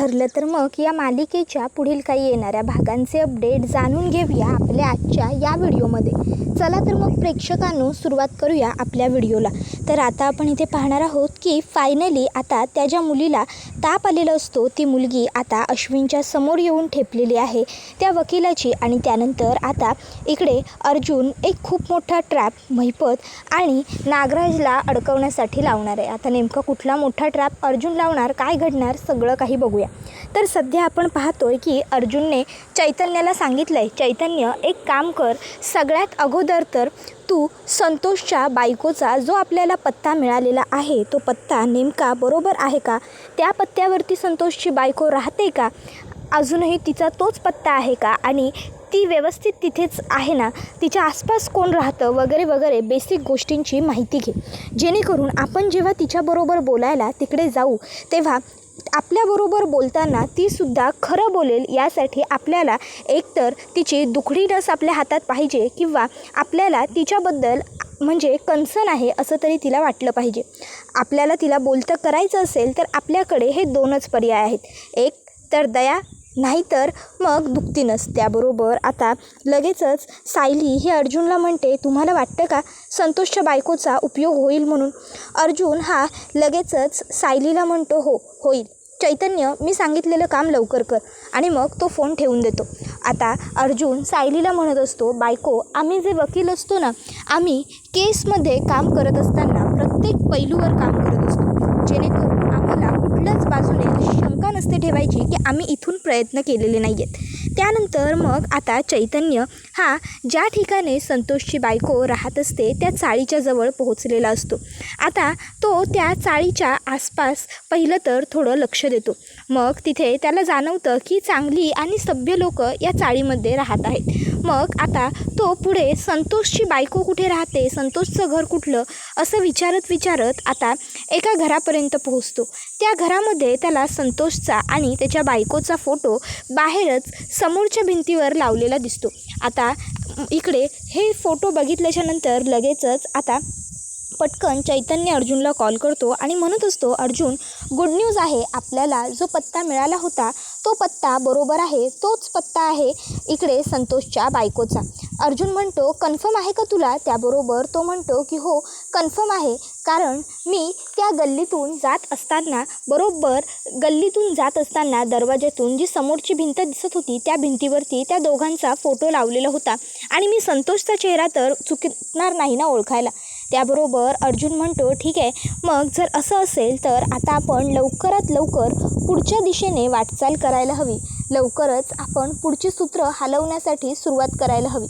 ठरलं तर मग या मालिकेच्या पुढील काही येणाऱ्या भागांचे अपडेट जाणून घेऊया आपल्या आजच्या या व्हिडिओमध्ये. चला तर मग प्रेक्षकांनो सुरुवात करूया आपल्या व्हिडिओला. तर आता आपण इथे पाहणार आहोत की फायनली आता त्या ज्या मुलीला ताप आलेला असतो ती मुलगी आता अश्विनच्या समोर येऊन ठेपलेली आहे त्या वकिलाची. आणि त्यानंतर आता इकडे अर्जुन एक खूप मोठा ट्रॅप महिपत आणि नागराजला अडकवण्यासाठी लावणार आहे. आता नेमका कुठला मोठा ट्रॅप अर्जुन लावणार, काय घडणार, सगळं काही बघूया. तर सध्या आपण पाहतोय की अर्जुनने चैतन्याला सांगितलं आहे, चैतन्य एक काम कर, सगळ्यात अगोदर तर तू संतोषच्या बायकोचा जो आपल्याला पत्ता मिळालेला आहे तो पत्ता नेमका बरोबर आहे का, त्या पत्त्यावरती संतोषची बायको राहते का, अजूनही तिचा तोच पत्ता आहे का, आणि ती व्यवस्थित तिथेच आहे ना, तिच्या आसपास कोण राहतं वगैरे वगैरे बेसिक गोष्टींची माहिती घे, जेणेकरून आपण जेव्हा तिच्याबरोबर बोलायला तिकडे जाऊ तेव्हा आपल्याबरोबर बोलताना तीसुद्धा खरं बोलेल. यासाठी आपल्याला एकतर तिची दुखडी नस आपल्या हातात पाहिजे किंवा आपल्याला तिच्याबद्दल म्हणजे कन्सर्न आहे असं तरी तिला वाटलं पाहिजे. आपल्याला तिला बोलतं करायचं असेल तर आपल्याकडे हे दोनच पर्याय आहेत, एक तर दया, नाहीतर मग दुखती नस. त्याबरोबर आता लगेचच सायली ही अर्जुनला म्हणते, तुम्हाला वाटतं का संतोषच्या बायकोचा उपयोग होईल म्हणून. अर्जुन हा लगेचच सायलीला म्हणतो, हो होईल चैतन्य, मी सांगितलेलं काम लवकर कर, आणि मग तो फोन ठेवून देतो. आता अर्जुन सायलीला म्हणत असतो, बायको आम्ही जे वकील असतो ना, आम्ही केसमध्ये काम करत असताना प्रत्येक पैलूवर काम करत असतो, जेणेकरून आम्हाला कुठल्याच बाजूने शंका नसते ठेवायची की आम्ही इथून प्रयत्न केलेले नाही आहेत. त्यानंतर मग आता चैतन्य हा ज्या ठिकाणी संतोषची बायको राहत असते त्या चाळीच्या जवळ पोहोचलेला असतो. आता तो त्या चाळीच्या आसपास पहिलं तर थोडं लक्ष देतो. मग तिथे त्याला जाणवतं की चांगली आणि सभ्य लोक या चाळीमध्ये राहत आहेत. मग आता तो पुढे संतोषची बायको कुठे राहते, संतोषचं घर कुठलं, असं विचारत आता एका घरापर्यंत पोहोचतो. त्या घरामध्ये त्याला संतोषचा आणि त्याच्या बायकोचा फोटो बाहेरच समोरच्या भिंतीवर लावलेला दिसतो. आता इकडे हे फोटो बघितल्याच्या नंतर लगेचच आता पटकन चैतन्य अर्जुनला कॉल करतो आणि म्हणत असतो, अर्जुन गुड न्यूज आहे, आपल्याला जो पत्ता मिळाला होता तो पत्ता बरोबर आहे, तोच पत्ता आहे इकडे संतोषच्या बायकोचा. अर्जुन म्हणतो, कन्फर्म आहे का तुला. त्याबरोबर तो म्हणतो की हो कन्फर्म आहे, कारण मी त्या गल्लीतून जात असताना दरवाज्यातून जी समोरची भिंत दिसत होती त्या भिंतीवरती त्या दोघांचा फोटो लावलेला होता आणि मी संतोषचा चेहरा तर चुकणार नाही ना ओळखायला. त्याबरोबर अर्जुन म्हणतो, ठीक आहे, मग जर असं असेल तर आता आपण लवकरात लवकर पुढच्या दिशेने वाटचाल करायला हवी, लवकरच आपण पुढची सूत्र हलवण्यासाठी सुरुवात करायला हवी.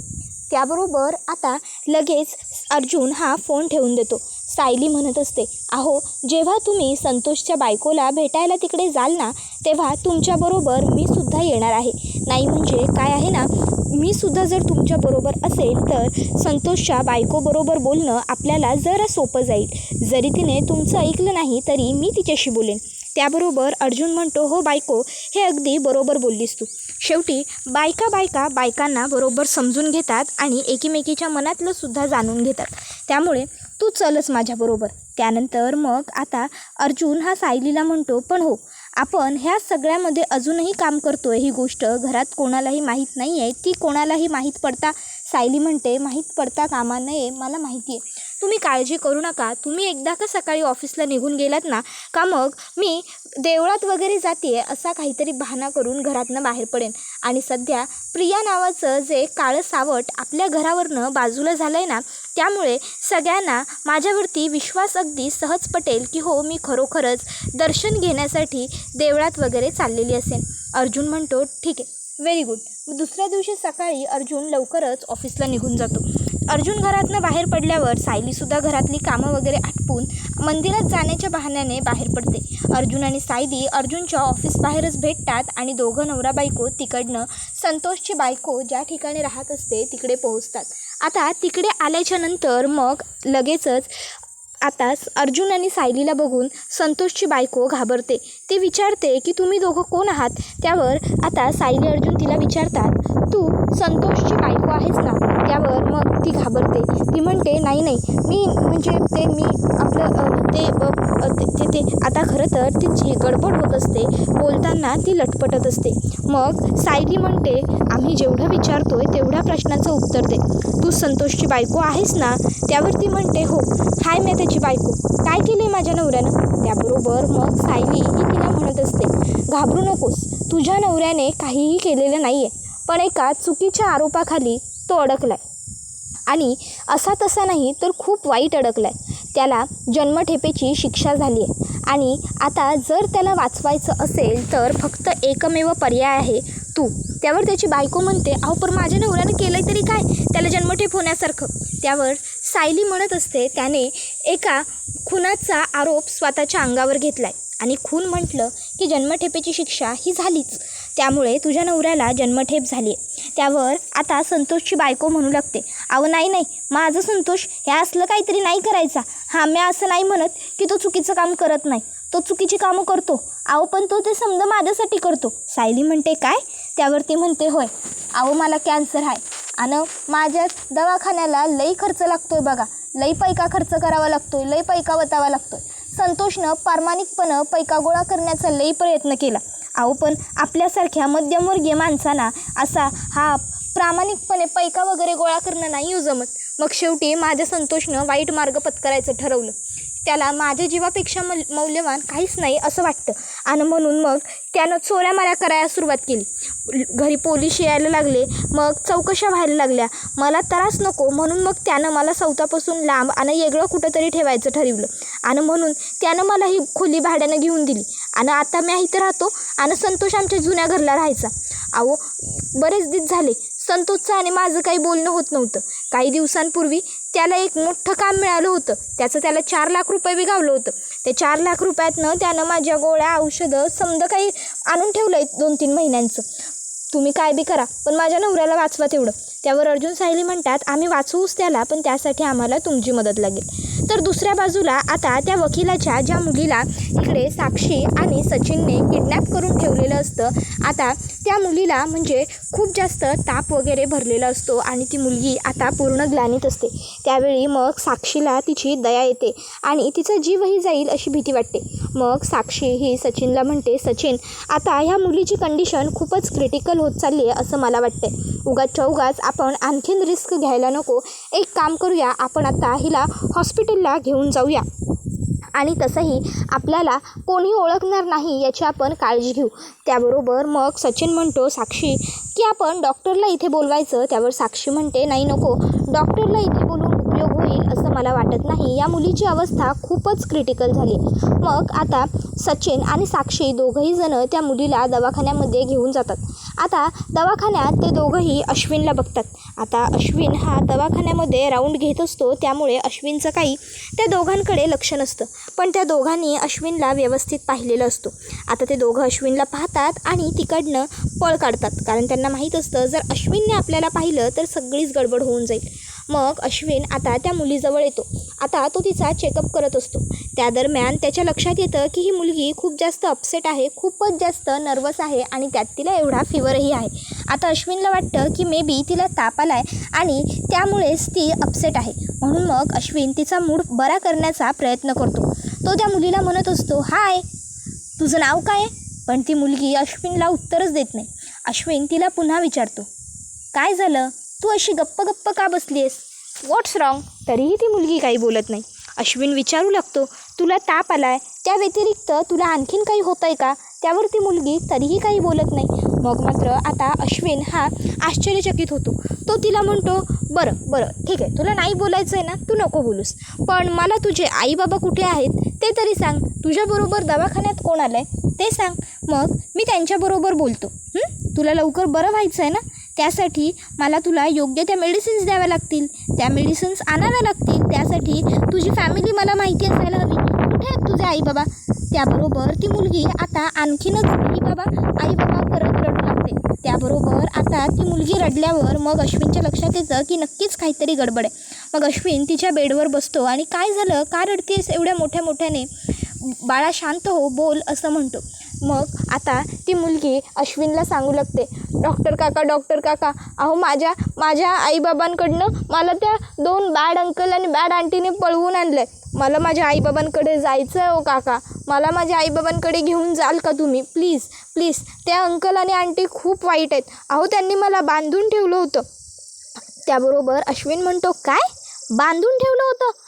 त्याबरोबर आता लगेच अर्जुन हा फोन ठेवून देतो. सायली म्हणत असते, अहो जेव्हा तुम्ही संतोषच्या बायकोला भेटायला तिकडे जाल ना तेव्हा तुमच्याबरोबर मी सुद्धा येणार आहे. नाही म्हणजे काय आहे ना, मी सुद्धा जर तुमच्याबरोबर असेल तर संतोषच्या बायकोबरोबर बोलणं आपल्याला जरा सोपं जाईल. जरी तिने तुमचं ऐकलं नाही तरी मी तिच्याशी बोलेन. त्याबरोबर अर्जुन म्हणतो, हो बायको, हे अगदी बरोबर बोललीस तू. शेवटी बायकांना बरोबर समजून घेतात आणि एकीमेकीच्या मनातलं सुद्धा जाणून घेतात, त्यामुळे तू चलच माझ्याबरोबर. त्यानंतर मग आता अर्जुन हा सायलीला म्हणतो, पण हो आपण ह्या सगळ्यामध्ये अजूनही काम करतोय, ही गोष्ट घरात कोणालाही माहीत नाही आहे, ती कोणालाही माहीत पडता. सायली म्हणते, माहीत पडता कामा नये, मला माहिती आहे, तुम्ही काळजी करू नका. तुम्ही एकदा का सकाळी ऑफिसला निघून गेलात ना का मग मी देवळात वगैरे जाते असा काहीतरी बहाणा करून घरातनं बाहेर पडेन, आणि सध्या प्रिया नावाचं जे काळं सावट आपल्या घरावरनं बाजूला झालं आहे ना, त्यामुळे सगळ्यांना माझ्यावरती विश्वास अगदी सहज पटेल की हो मी खरोखरच दर्शन घेण्यासाठी देवळात वगैरे चाललेली असेल. अर्जुन म्हणतो, ठीक आहे, व्हेरी गुड. दुसऱ्या दिवशी सकाळी अर्जुन लवकरच ऑफिसला निघून जातो. अर्जुन घरातनं बाहेर पडल्यावर सायलीसुद्धा घरातली कामं वगैरे आटपून मंदिरात जाण्याच्या बहाण्याने बाहेर पडते. अर्जुन आणि सायली अर्जुनच्या ऑफिस बाहेरच भेटतात आणि दोघं नवरा बायको तिकडनं संतोषची बायको ज्या ठिकाणी राहत असते तिकडे पोहोचतात. आता तिकडे आल्याच्या नंतर मग लगेचच आता अर्जुन आणि सायलीला बघून संतोषची बायको घाबरते. ती विचारते की तुम्ही दोघं कोण आहात. त्यावर आता सायली अर्जुन तिला विचारतात, तू संतोषची बायको आहेस ना. त्यावर मग ती घाबरते. ती म्हणते नाही मी म्हणजे मी आपलं ते आता खरं तर तिची गडबड होत असते. बोलताना ती लटपटत असते. मग सायली म्हणते आम्ही जेवढं विचारतोय तेवढ्या प्रश्नाचं उत्तर दे. तू संतोषची बायको आहेस ना? त्यावर ती म्हणते हो, हाय मी त्याची बायको. काय केलं आहे माझ्या नवऱ्यानं? त्याबरोबर मग सायली ही तिला म्हणत असते घाबरू नकोस, तुझ्या नवऱ्याने काहीही केलेलं नाही आहे, पण एका चुकीच्या आरोपाखाली तो अडकला आहे. आणि असा तसा नाही तर खूप वाईट अडकला आहे. त्याला जन्मठेपेची शिक्षा झाली आहे आणि आता जर त्याला वाचवायचं असेल तर फक्त एकमेव पर्याय आहे तू. त्यावर त्याची बायको म्हणते अहो पण माझ्या नवऱ्यानं केलं तरी काय, त्याला जन्मठेप होण्यासारखं. त्यावर सायली म्हणत असते त्याने एका खुनाचा आरोप स्वतःच्या अंगावर घेतला आहे आणि खून म्हटलं की जन्मठेपेची शिक्षा ही झालीच, त्यामुळे तुझ्या नवऱ्याला जन्मठेप झाली आहे. त्यावर आता संतोषची बायको म्हणू लागते अहो नाही माझं संतोष हे असलं काहीतरी नाही करायचा. हां मी असं नाही म्हणत की तो चुकीचं काम करत नाही, तो चुकीची कामं करतो अहो, पण तो ते समजा माझ्यासाठी करतो. सायली म्हणते काय? त्यावर ती म्हणते होय अहो मला कॅन्सर आहे आणि माझ्या दवाखान्याला लई खर्च लागतोय बघा, लई पैका खर्च करावा लागतोय, लई पैका वतावा लागतोय. संतोषनं प्रामाणिकपणं पैका गोळा करण्याचा लई प्रयत्न केला अहो, पण आपल्यासारख्या मध्यमवर्गीय माणसांना असा हा प्रामाणिकपणे पैका वगैरे गोळा करणं नाही जमत. मग शेवटी माझ्या संतोषनं वाईट मार्ग पत्करायचं ठरवलं. त्याला माझ्या जीवापेक्षा मौल्यवान काहीच नाही असं वाटतं आणि म्हणून मग त्यानं चोऱ्या माऱ्या करायला सुरुवात केली. घरी पोलीस यायला लागले, मग चौकशा व्हायला लागल्या. मला त्रास नको म्हणून मग त्यानं मला सौतापासून लांब आणि वेगळं कुठंतरी ठेवायचं ठरवलं आणि म्हणून त्यानं मला ही खोली भाड्यानं घेऊन दिली आणि आता मी इथं राहतो आणि संतोष आमच्या जुन्या घरला राहायचा. अहो बरेच दिवस झाले संतोषचं आणि माझं काही बोलणं होत नव्हतं. काही दिवसांपूर्वी त्याला एक मोठं काम मिळालं होतं, त्याचं त्याला 4 लाख रुपये बी गावलं होतं. त्या 4 लाख रुपयातनं त्यानं माझ्या गोळ्या औषधं समजा काही आणून ठेवलं आहे 2-3 महिन्यांचं. तुम्ही काय बी करा पण माझ्या नवऱ्याला वाचवा तेवढं. त्यावर अर्जुन सायली म्हणतात आम्ही वाचवूच त्याला, पण त्यासाठी आम्हाला तुमची मदत लागेल. तर दुसऱ्या बाजूला आता त्या वकिलाच्या ज्या मुलीला इकडे साक्षी आणि सचिनने किडनॅप करून ठेवलेलं असतं, आता त्या मुलीला म्हणजे खूप जास्त ताप वगैरे भरलेला असतो आणि ती मुलगी आता पूर्ण ग्लानीत असते. त्यावेळी मग साक्षीला तिची दया येते आणि तिचा जीवही जाईल अशी भीती वाटते. मग साक्षी ही सचिनला म्हणते सचिन आता ह्या मुलीची कंडिशन खूपच क्रिटिकल होत चालली आहे असं मला वाटते. उगाच आपण आणखीन रिस्क घ्यायला नको. एक काम करूया, आपण आता हिला हॉस्पिटलला घेऊन जाऊया आणि तसंही आपल्याला कोणी ओळखणार नाही याची आपण काळजी घेऊ. त्याबरोबर मग सचिन म्हणतो साक्षी की आपण डॉक्टरला इथे बोलवायचं. त्यावर साक्षी म्हणते नाही नको, डॉक्टरला इथे बोलून उपयोग होईल असं मला वाटत नाही, या मुलीची अवस्था खूपच क्रिटिकल झाली. मग आता सचिन आणि साक्षी दोघंही जण त्या मुलीला दवाखान्यामध्ये घेऊन जातात. आता दवाखान्यात ते दोघंही अश्विनला बघतात. आता अश्विन हा दवाखान्यामध्ये राऊंड घेत असतो, त्यामुळे अश्विनचं काही त्या दोघांकडे लक्ष नसतं, पण त्या दोघांनी अश्विनला व्यवस्थित पाहिलेलं असतो. आता ते दोघं अश्विनला पाहतात आणि तिकडनं पळ काढतात, कारण त्यांना माहीत असतं जर अश्विनने आपल्याला पाहिलं तर सगळीच गडबड होऊन जाईल. मग अश्विन आता त्या मुलीजवळ येतो. आता तो तिचा चेकअप करत असतो. त्या दरम्यान त्याच्या लक्षात येतं की ही मुलगी खूप जास्त अपसेट आहे, खूपच जास्त नर्वस आहे आणि त्यात तिला एवढा फीवरही आहे. आता अश्विनला वाटतं की मे बी तिला ताप आला आहे आणि त्यामुळेच ती अपसेट आहे, म्हणून मग अश्विन तिचा मूड बरा करण्याचा प्रयत्न करतो. तो त्या मुलीला म्हणत असतो हाय तुझं नाव काय आहे? पण ती मुलगी अश्विनला उत्तरच देत नाही. अश्विन तिला पुन्हा विचारतो काय झालं, तू अशी गप्प का बसली आहेस, व्हॉट्स रॉंग? तरीही ती मुलगी काही बोलत नाही. अश्विन विचारू लागतो तुला ताप आला आहे, त्या व्यतिरिक्त तुला आणखीन काही होतं आहे का? त्यावर ती मुलगी तरीही काही बोलत नाही. मग मात्र आता अश्विन हा आश्चर्यचकित होतो. तो तिला म्हणतो बरं ठीक आहे, तुला नाही बोलायचं आहे ना, तू नको बोलूस, पण मला तुझे आई बाबा कुठे आहेत ते तरी सांग, तुझ्याबरोबर दवाखान्यात कोण आलं आहे ते सांग, मग मी त्यांच्याबरोबर बोलतो. तुला लवकर बरं व्हायचं आहे ना, त्यासाठी मला तुला योग्य त्या मेडिसिन्स द्याव्या लागतील, त्या मेडिसिन्स आणाव्या लागतील, त्यासाठी तुझी फॅमिली मला माहिती असायला हवी, कुठे आहेत तुझे आई बाबा? त्याबरोबर ती मुलगी आता आणखीनच आई बाबा करत रडू लागते. त्याबरोबर आता ती मुलगी रडल्यावर मग अश्विनच्या लक्षात येतं की नक्कीच काहीतरी गडबड आहे. मग अश्विन तिच्या बेडवर बसतो आणि काय झालं, का रडतेस एवढ्या मोठ्याने? बाळा शांत हो, बोल असं म्हणतो. मग आता ती मुलगी अश्विनला सांगू लागते, डॉक्टर काका अहो माझ्या आईबाबांकडनं मला त्या 2 बॅड अंकल आणि बॅड आंटीने पळवून आणलं आहे. मला माझ्या आईबाबांकडे जायचं आहे. ओ काका, मला माझ्या आईबाबांकडे घेऊन जाल का तुम्ही? प्लीज. त्या अंकल आणि आंटी खूप वाईट आहेत. अहो त्यांनी मला बांधून ठेवलं होतं. त्याबरोबर अश्विन म्हणतो, काय बांधून ठेवलं होतं?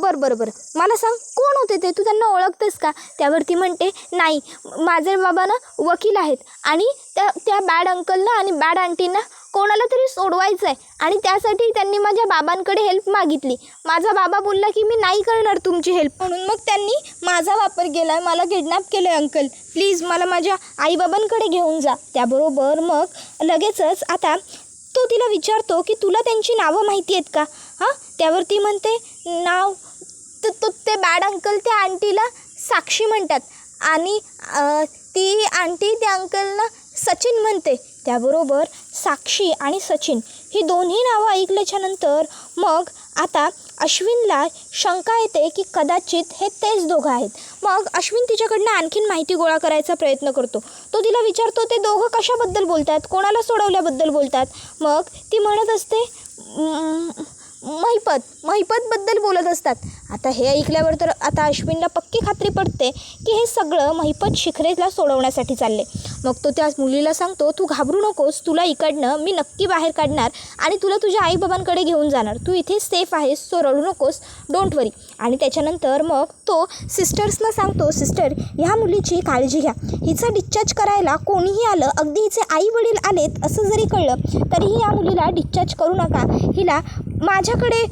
बरं मला सांग, कोण होते ते? तू त्यांना ओळखतेस का? त्यावरती म्हणते, नाही, माझे बाबा ना वकील आहेत आणि त्या बॅड अंकलना आणि बॅड आंटींना कोणाला तरी सोडवायचं आहे आणि त्यासाठी त्यांनी माझ्या बाबांकडे हेल्प मागितली. माझा बाबा बोलला की मी नाही करणार तुमची हेल्प, म्हणून मग त्यांनी माझा वापर केला आहे, मला किडनॅप केलं आहे. अंकल प्लीज मला माझ्या आईबाबांकडे घेऊन जा. त्याबरोबर मग लगेचच आता तो तिला विचारतो की तुला त्यांची नावं माहिती आहेत का? त्यावरती म्हणते, नाव ते बॅड अंकल त्या आंटीला साक्षी म्हणतात आणि ती आंटी त्या अंकलना सचिन म्हणते. त्याबरोबर साक्षी आणि सचिन ही दोन्ही नावं ऐकल्याच्यानंतर मग आता अश्विनला शंका येते की कदाचित हे तेच दोघं आहेत. मग अश्विन तिच्याकडनं आणखीन माहिती गोळा करायचा प्रयत्न करतो. तो तिला विचारतो, ते दोघं कशाबद्दल बोलतात, कोणाला सोडवल्याबद्दल बोलतात? मग ती म्हणत असते, महिपतबद्दल बोलत असतात. आता हे ऐकल्यावर तर आता अश्विनला पक्की खात्री पडते की हे सगळं महिपत शिखरेला सोडवण्यासाठी चालले. मग तो त्या मुलीला सांगतो, तू घाबरू नकोस, तुला इकडनं मी नक्की बाहेर काढणार आणि तुला तुझ्या आईबाबांकडे घेऊन जाणार. तू इथे सेफ आहेस, सो रडू नकोस, डोंट वरी. आणि त्याच्यानंतर मग तो सिस्टर्सना सांगतो, सिस्टर ह्या मुलीची काळजी घ्या, हिचा डिस्चार्ज करायला कोणीही आलं, अगदी हिचे आई वडील आलेत असं जरी कळलं तरीही या मुलीला डिस्चार्ज करू नका, हिला माझ्याकडे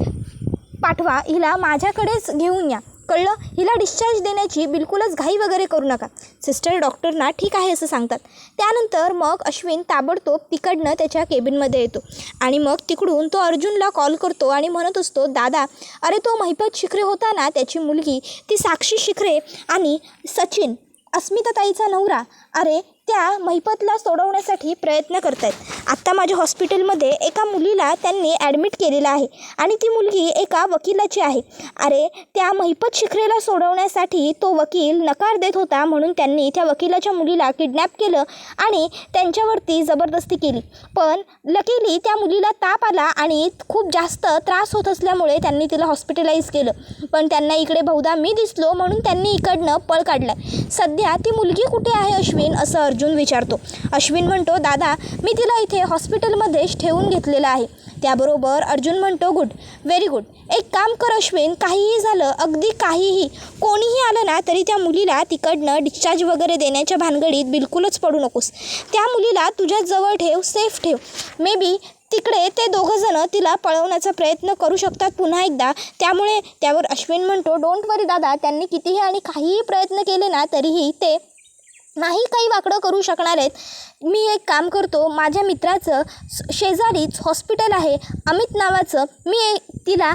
पाठवा, हिला माझ्याकडेच घेऊन या, कळलं? हिला डिस्चार्ज देण्याची बिलकुलच घाई वगैरे करू नका. सिस्टर डॉक्टरना ठीक आहे असं सांगतात. त्यानंतर मग अश्विन ताबडतोब तिकडनं त्याच्या केबिनमध्ये येतो आणि मग तिकडून तो अर्जुनला कॉल करतो आणि म्हणत असतो, दादा अरे तो महिपत शिखरे होता ना, त्याची मुलगी ती साक्षी शिखरे आणि सचिन अस्मिताताईचा नवरा, अरे त्या महिपतला सोडवण्यासाठी प्रयत्न करत आहेत. आत्ता माझ्या हॉस्पिटलमध्ये एका मुलीला त्यांनी ॲडमिट केलेलं आहे आणि ती मुलगी एका वकिलाची आहे. अरे त्या महिपत शिखरेला सोडवण्यासाठी तो वकील नकार देत होता, म्हणून त्यांनी त्या वकिलाच्या मुलीला किडनॅप केलं आणि त्यांच्यावरती जबरदस्ती केली. पण लकीली त्या मुलीला ताप आला आणि खूप जास्त त्रास होत असल्यामुळे त्यांनी तिला हॉस्पिटलाइज केलं. पण त्यांना इकडे बहुधा मी दिसलो म्हणून त्यांनी इकडनं पळ काढला. सध्या ती मुलगी कुठे आहे अश्विन, असं अर्जुन विचारतो. अश्विन म्हणतो, दादा मी तिला इथे हॉस्पिटलमध्येच ठेवून घेतलेलं आहे. त्याबरोबर अर्जुन म्हणतो, गुड, व्हेरी गुड. एक काम कर अश्विन, काहीही झालं, अगदी काहीही, कोणीही आलं ना तरी त्या मुलीला तिकडनं डिस्चार्ज वगैरे देण्याच्या भानगडीत बिलकुलच पडू नकोस. त्या मुलीला तुझ्या जवळ ठेव, सेफ ठेव. मे बी तिकडे ते दोघंजणं तिला पळवण्याचा प्रयत्न करू शकतात पुन्हा एकदा. त्यामुळे त्यावर अश्विन म्हणतो, डोंट वरी दादा, त्यांनी कितीही आणि काहीही प्रयत्न केले ना तरीही ते नाही काही वाकडं करू शकणार आहेत. मी एक काम करतो, माझ्या मित्राचं शेजारीच हॉस्पिटल आहे अमित नावाचं, मी तिला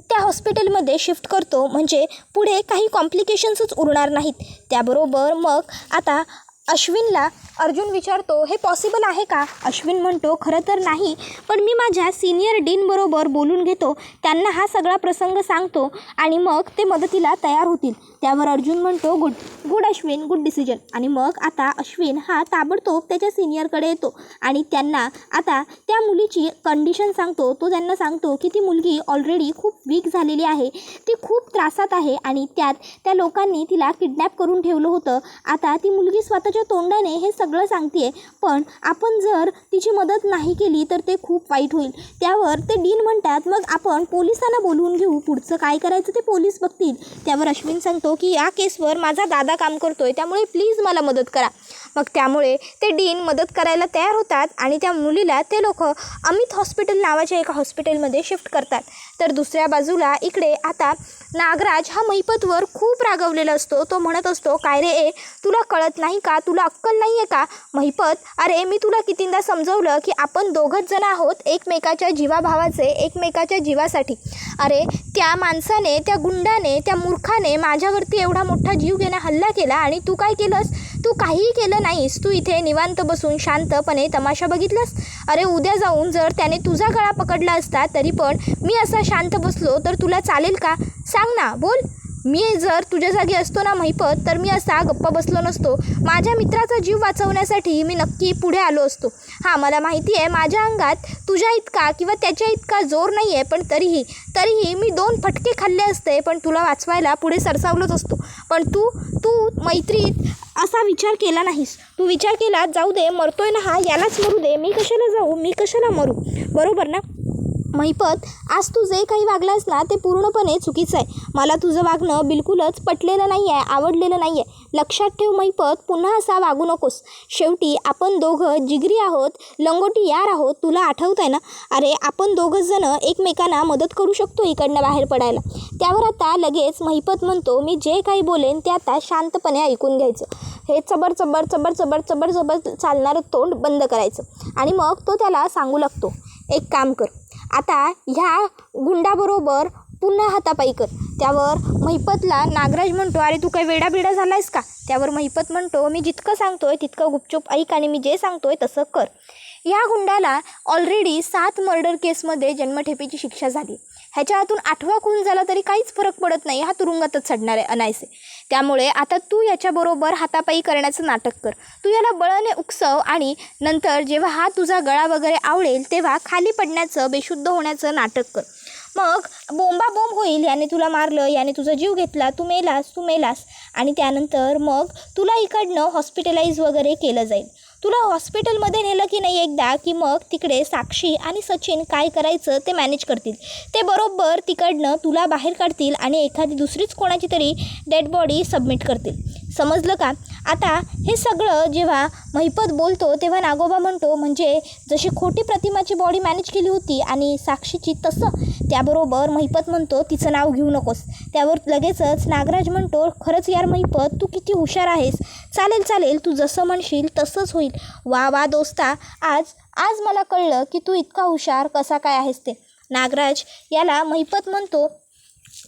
त्या हॉस्पिटलमध्ये शिफ्ट करतो, म्हणजे पुढे काही कॉम्प्लिकेशन्सच उरणार नाहीत. त्याबरोबर मग आता अश्विनला अर्जुन विचारतो, हे पॉसिबल आहे का? अश्विन म्हणतो, खरं तर नाही, पण मी माझ्या सिनियर डीनबरोबर बोलून घेतो, त्यांना हा सगळा प्रसंग सांगतो आणि मग ते मदतीला तयार होतील. त्यावर अर्जुन म्हणतो, गुड अश्विन, गुड डिसिजन. आणि मग आता अश्विन हा ताबडतोब त्याच्या सिनियरकडे येतो आणि त्यांना आता त्या मुलीची कंडिशन सांगतो. तो त्यांना सांगतो की ती मुलगी ऑलरेडी खूप वीक झालेली आहे, ती खूप त्रासात आहे आणि त्यात त्या लोकांनी तिला किडनॅप करून ठेवलं होतं. आता ती मुलगी स्वतःच्या तोंडाने हे सगळं सांगते, पण आपण जर तिची मदत नाही केली तर ते खूप वाईट होईल. त्यावर ते डीन म्हणतात, मग आपण पोलिसांना बोलवून घेऊ, पुढचं काय करायचं ते पोलीस बघतील. त्यावर अश्विन सांगतो की या केसवर माझा दादा काम करतोय, त्यामुळे प्लीज मला मदत करा. मग त्यामुळे ते डीन मदत करायला तयार होतात आणि त्या मुलीला ते लोक अमित हॉस्पिटल नावाच्या एका हॉस्पिटलमध्ये शिफ्ट करतात. तर दुसऱ्या बाजूला इकडे आता नागराज हा महिपतवर खूप रागवलेला असतो. तो म्हणत असतो, काय रे तुला कळत नाही का, तुला अक्कल नाही आहे का? महिपत, अरे मी तुला कितींदा समजवलं की आपण दोघंच जण आहोत एकमेकाच्या जीवाभावाचे, एकमेकाच्या जीवासाठी. अरे त्या माणसाने, त्या गुंडाने, त्या मूर्खाने माझ्यावरती एवढा मोठा जीव घेण्या हल्ला केला आणि तू काय केलंस? तू काहीही केलं नाहीस. तू इथे निवांत बसून शांतपणे तमाशा बघितलास. अरे उद्या जाऊन जर त्याने तुझा गळा पकडला असता तरी पण मी असा शांत बसलो तर तुला चालेल का? सांग ना, बोल. मी जर तुझ्या जागी असतो ना महिपत, तर मी असा गप्पा बसलो नसतो. माझ्या मित्राचा जीव वाचवण्यासाठी मी नक्की पुढे आलो असतो. हां, मला माहिती आहे माझ्या अंगात तुझ्या इतका किंवा त्याच्या इतका जोर नाही आहे, पण तरीही मी 2 फटके खाल्ले असते, पण तुला वाचवायला पुढे सरसावलोच असतो. पण तू मैत्रीत असा विचार केला नाहीस. तू विचार केला, जाऊ दे, मरतोय ना हा, यालाच मरू दे, मी कशाला जाऊ, मी कशाला मरू. बरोबर ना महिपत? आज तू जे काही वागलास ना ते पूर्णपणे चुकीचं आहे. मला तुझं वागणं बिलकुलच पटलेलं नाही आहे, आवडलेलं नाही आहे. लक्षात ठेव महिपत, पुन्हा असा वागू नकोस. शेवटी आपण दोघं जिगरी आहोत, लंगोटी यार आहोत. तुला आठवत आहे ना? अरे आपण दोघंजण एकमेकांना मदत करू शकतो इकडनं बाहेर पडायला. त्यावर आता लगेच महिपत म्हणतो, मी जे काही बोलेन ते आता शांतपणे ऐकून घ्यायचं. हे चबर चबर चबर चबर चबर चबर चालणारं तोंड बंद करायचं. आणि मग तो त्याला सांगू लागतो, एक काम कर, आता ह्या गुंडाबरोबर पुन्हा हातापाई कर. त्यावर महिपतला नागराज म्हणतो, अरे तू काही वेडाबिडा झाला आहेस का? त्यावर महिपत म्हणतो, मी जितकं सांगतोय तितकं गुपचूप ऐक आणि मी जे सांगतोय तसं कर. या गुंडाला ऑलरेडी 7 मर्डर केसमध्ये जन्मठेपेची शिक्षा झाली. ह्याच्या हातून 8वा खून झाला तरी काहीच फरक पडत नाही, हा तुरुंगातच चढणार आहे अनायसे. त्यामुळे आता तू याच्याबरोबर हातापाई करण्याचं नाटक कर. तू याला बळाने उकसव आणि नंतर जेव्हा हा तुझा गळा वगैरे आवळेल तेव्हा खाली पडण्याचं, बेशुद्ध होण्याचं नाटक कर. मग बोंबाबोंब होईल, याने तुला मारलं, याने तुझा जीव घेतला, तू मेलास आणि त्यानंतर मग तुला इकडनं हॉस्पिटलाइज वगैरे केलं जाईल. तुला हॉस्पिटलमध्ये नेलं की नाही एकदा, की मग तिकडे साक्षी आणि सचिन काय करायचं ते मॅनेज करतील. ते बरोबर तिकडनं तुला बाहेर काढतील आणि एखादी दुसरीच कोणाची तरी डेड बॉडी सबमिट करतील. समजलं का? आता हे सगळं जेव्हा महिपत बोलतो तेव्हा नागोबा म्हणतो, म्हणजे जशी खोटी प्रतिमाची बॉडी मॅनेज केली होती आणि साक्षीची तसं. त्याबरोबर महिपत म्हणतो, तिचं नाव घेऊ नकोस. त्यावर लगेचच नागराज म्हणतो, खरंच यार महिपत, तू किती हुशार आहेस. चालेल, तू जसं म्हणशील तसंच होईल. वा दोस्ता, आज मला कळलं की तू इतका हुशार कसा काय आहेस ते. नागराज याला महिपत म्हणतो,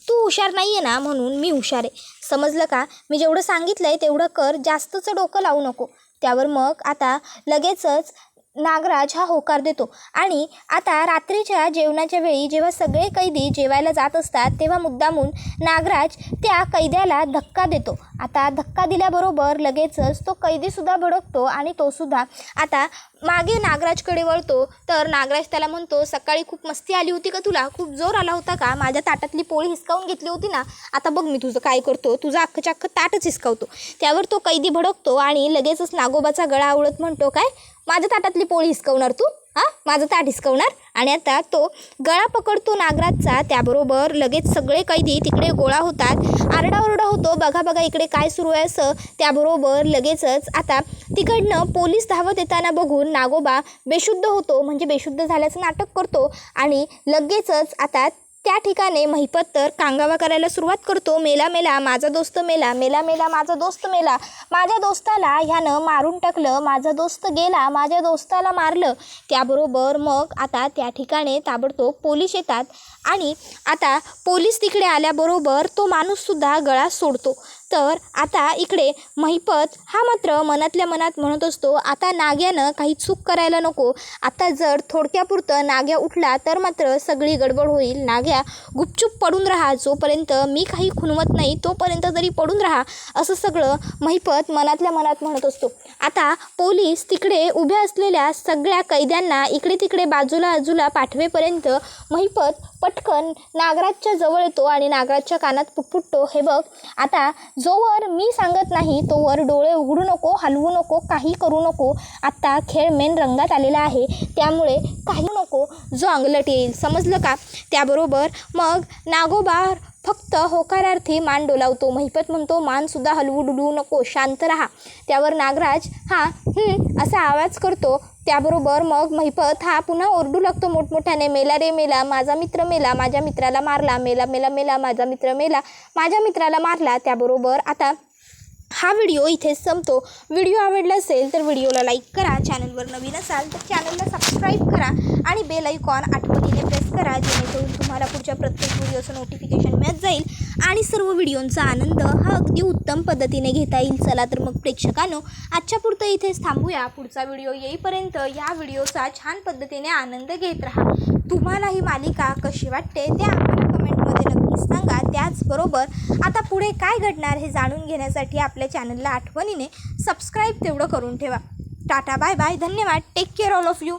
तू हुशार नाही आहे ना, म्हणून मी हुशार आहे. समजलं का? मी जेवढं सांगितलं आहे तेवढं कर, जास्तचं डोकं लावू नको. त्यावर मग आता लगेचच नागराज हा होकार देतो. आणि आता रात्रीच्या जेवणाच्या वेळी जेव्हा सगळे कैदी जेवायला जात असतात तेव्हा मुद्दामून नागराज त्या कैद्याला धक्का देतो. आता धक्का दिल्याबरोबर लगेचच तो कैदीसुद्धा भडकतो आणि तोसुद्धा आता मागे नागराजकडे वळतो. तर नागराज त्याला म्हणतो, सकाळी खूप मस्ती आली होती का तुला? खूप जोर आला होता का? माझ्या ताटातली पोळी हिसकावून घेतली होती ना? आता बघ मी तुझं काय करतो, तुझं अख्खच्या ताटच हिसकावतो. त्यावर तो कैदी भडकतो आणि लगेचच नागोबाचा गळा आवळत म्हणतो, काय माझ्या ताटातली पोळी हिसकवणार तू? माझं ताट हिसकवणार? आणि आता तो गळा पकडतो नागराजचा. त्याबरोबर लगेच सगळे कैदी तिकडे गोळा होतात. आरडाओरडा होतो, बघा इकडे काय सुरू आहे असं. त्याबरोबर लगेचच आता तिकडनं पोलीस धावत येताना बघून नागोबा बेशुद्ध होतो, म्हणजे बेशुद्ध झाल्याचं नाटक करतो. आणि लगेचच आता त्या ठिकाणी महिपत तर कांगावा करायला सुरुवात करतो, मेला माझा दोस्त मेला, माझा दोस्त मेला, माझ्या दोस्ताला ह्यानं मारून टाकलं, माझा दोस्त गेला, माझ्या दोस्ताला मारलं. त्याबरोबर मग आता त्या ठिकाणी ताबडतोब पोलीस येतात आणि आता पोलीस तिकडे आल्याबरोबर तो माणूससुद्धा गळा सोडतो. तर आता इकडे महिपत हा मात्र मनातल्या मनात म्हणत असतो, आता नाग्यानं काही चूक करायला नको. आता जर थोडक्यापुरतं नाग्या उठला तर मात्र सगळी गडबड होईल. नाग्या गुपचूप पडून राहा, जोपर्यंत मी काही खुणवत नाही तोपर्यंत तरी पडून राहा, असं सगळं महिपत मनातल्या मनात म्हणत असतो. आता पोलीस तिकडे उभ्या असलेल्या सगळ्या कैद्यांना इकडे तिकडे बाजूला पाठवेपर्यंत महिपत पटकन नागराजच्या जवळ येतो आणि नागराजच्या कानात पुटपुटतो, हे बघ, आता जोवर मी सांगत नाही तोवर डोळे उघडू नको, हलवू नको, काही करू नको. आत्ता खेळ मेन रंगात आलेला आहे, त्यामुळे काही नको जो अंगलट येईल. समजलं का? त्याबरोबर मग नागोबा फक्त होकारार्थी मान डोलावतो. महिपत म्हणतो, मानसुद्धा हलवू डुलवू नको, शांत राहा. त्यावर नागराज हा असा आवाज करतो. त्याबरोबर मग महिपत हा पुन्हा ओरडू लागतो मोठमोठ्याने, मेला रे मेला, माझा मित्र मेला, माझ्या मित्राला मारला, मेला, माझा मित्र मेला, माझ्या मित्राला मारला. त्याबरोबर आता हा व्हिडिओ इथेच संपतो. व्हिडिओ आवडला असेल तर व्हिडिओला लाईक करा, चॅनलवर नवीन असाल तर चॅनलला सबस्क्राईब करा आणि बेल आयकॉन आठवणीने प्रेस करा, जेणेकरून तुम्हाला पुढच्या प्रत्येक व्हिडिओचं नोटिफिकेशन मिळत जाईल आणि सर्व व्हिडिओंचा आनंद हा अगदी उत्तम पद्धतीने घेता येईल. चला तर मग प्रेक्षकांनो, आजच्या पुरतं इथेच थांबूया. पुढचा व्हिडिओ येईपर्यंत या व्हिडिओचा छान पद्धतीने आनंद घेत राहा. तुम्हाला ही मालिका कशी वाटते ते आम्हाला कमेंटमध्ये नक्की सांगा. त्याचबरोबर आता पुढे काय घडणार हे जाणून घेण्यासाठी आपल्या चॅनलला आठवणीने सबस्क्राईब तेवढं करून ठेवा. टाटा बाय बाय, धन्यवाद, take care all of you.